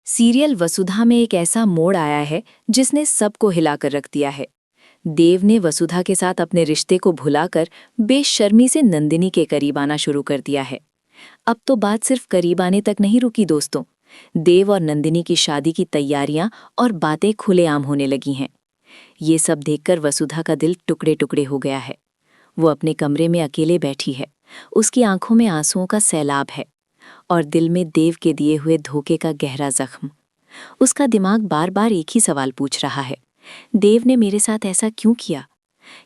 Serial वसुधा में एक ऐसा मोड़ आया है जिसने सबको हिलाकर रख दिया है। देव ने वसुधा के साथ अपने रिश्ते को भुलाकर बेशर्मी से नंदिनी के करीब आना शुरू कर दिया है। अब तो बात सिर्फ करीब आने तक नहीं रुकी दोस्तों। देव और नंदिनी की शादी की तैयारियां और बातें खुलेआम होने लगी हैं। ये सब देखकर वसुधा का दिल टुकड़े टुकड़े हो गया है। वो अपने कमरे में अकेले बैठी है। उसकी आंखों में आंसुओं का सैलाब है और दिल में देव के दिए हुए धोखे का गहरा जख्म। उसका दिमाग बार बार एक ही सवाल पूछ रहा है, देव ने मेरे साथ ऐसा क्यों किया?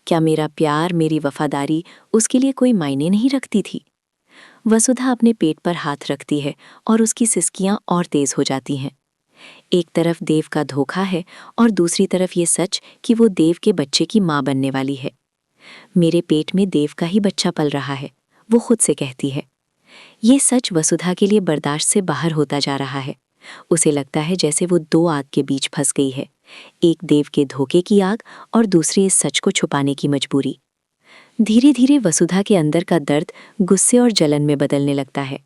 क्या मेरा प्यार, मेरी वफादारी उसके लिए कोई मायने नहीं रखती थी? वसुधा अपने पेट पर हाथ रखती है और उसकी सिसकियां और तेज हो जाती हैं। एक तरफ देव का धोखा है और दूसरी तरफ ये सच कि वो देव के बच्चे की मां बनने वाली है। मेरे पेट में देव का ही बच्चा पल रहा है, वो खुद से कहती है। ये सच वसुधा के लिए बर्दाश्त से बाहर होता जा रहा है। उसे लगता है जैसे वो दो आग के बीच फंस गई है, एक देव के धोखे की आग और दूसरी इस सच को छुपाने की मजबूरी। धीरे धीरे वसुधा के अंदर का दर्द गुस्से और जलन में बदलने लगता है।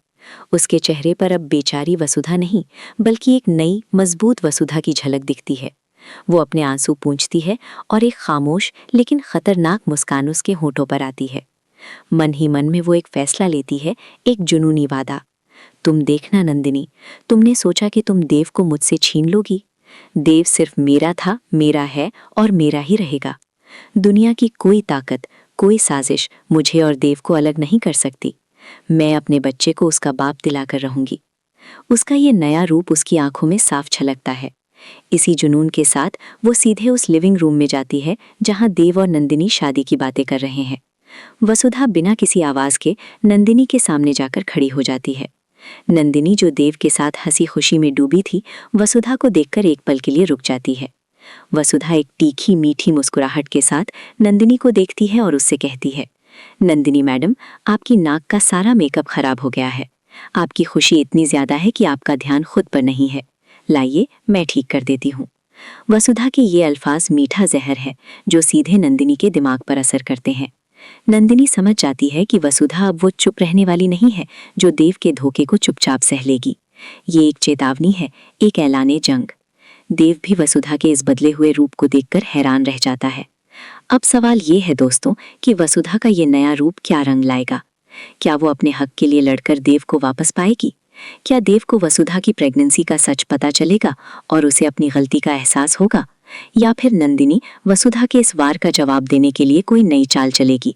उसके चेहरे पर अब बेचारी वसुधा नहीं, बल्कि एक नई मजबूत वसुधा की झलक दिखती है। वो अपने आंसू पूंछती है और एक खामोश लेकिन खतरनाक मुस्कान उसके होठों पर आती है। मन ही मन में वो एक फैसला लेती है, एक जुनूनी वादा। तुम देखना नंदिनी, तुमने सोचा कि तुम देव को मुझसे छीन लोगी। देव सिर्फ मेरा था, मेरा है और मेरा ही रहेगा। दुनिया की कोई ताकत, कोई साजिश मुझे और देव को अलग नहीं कर सकती। मैं अपने बच्चे को उसका बाप दिलाकर रहूंगी। उसका ये नया रूप उसकी आंखों में साफ छलकता है। इसी जुनून के साथ वो सीधे उस लिविंग रूम में जाती है जहां देव और नंदिनी शादी की बातें कर रहे हैं। वसुधा बिना किसी आवाज के नंदिनी के सामने जाकर खड़ी हो जाती है। नंदिनी, जो देव के साथ हंसी खुशी में डूबी थी, वसुधा को देखकर एक पल के लिए रुक जाती है। वसुधा एक तीखी मीठी मुस्कुराहट के साथ नंदिनी को देखती है और उससे कहती है, नंदिनी मैडम, आपकी नाक का सारा मेकअप खराब हो गया है। आपकी खुशी इतनी ज्यादा है कि आपका ध्यान खुद पर नहीं है। लाइए, मैं ठीक कर देती हूँ। वसुधा के ये अल्फाज मीठा जहर है जो सीधे नंदिनी के दिमाग पर असर करते हैं। नंदिनी समझ जाती है कि वसुधा अब वो चुप रहने वाली नहीं है जो देव के धोखे को चुपचाप सह लेगी। ये एक चेतावनी है, एक ऐलाने जंग। देव भी वसुधा के इस बदले हुए रूप को देखकर हैरान रह जाता है। अब सवाल ये है दोस्तों कि वसुधा का ये नया रूप क्या रंग लाएगा? क्या वो अपने हक के लिए लड़कर देव को वापस पाएगी? क्या देव को वसुधा की प्रेगनेंसी का सच पता चलेगा और उसे अपनी गलती का एहसास होगा? या फिर नंदिनी वसुधा के इस वार का जवाब देने के लिए कोई नई चाल चलेगी?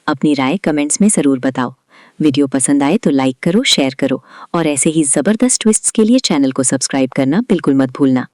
अपनी राय कमेंट्स में ज़रूर बताओ। वीडियो पसंद आए तो लाइक करो, शेयर करो और ऐसे ही ज़बरदस्त ट्विस्ट्स के लिए चैनल को सब्सक्राइब करना बिल्कुल मत भूलना।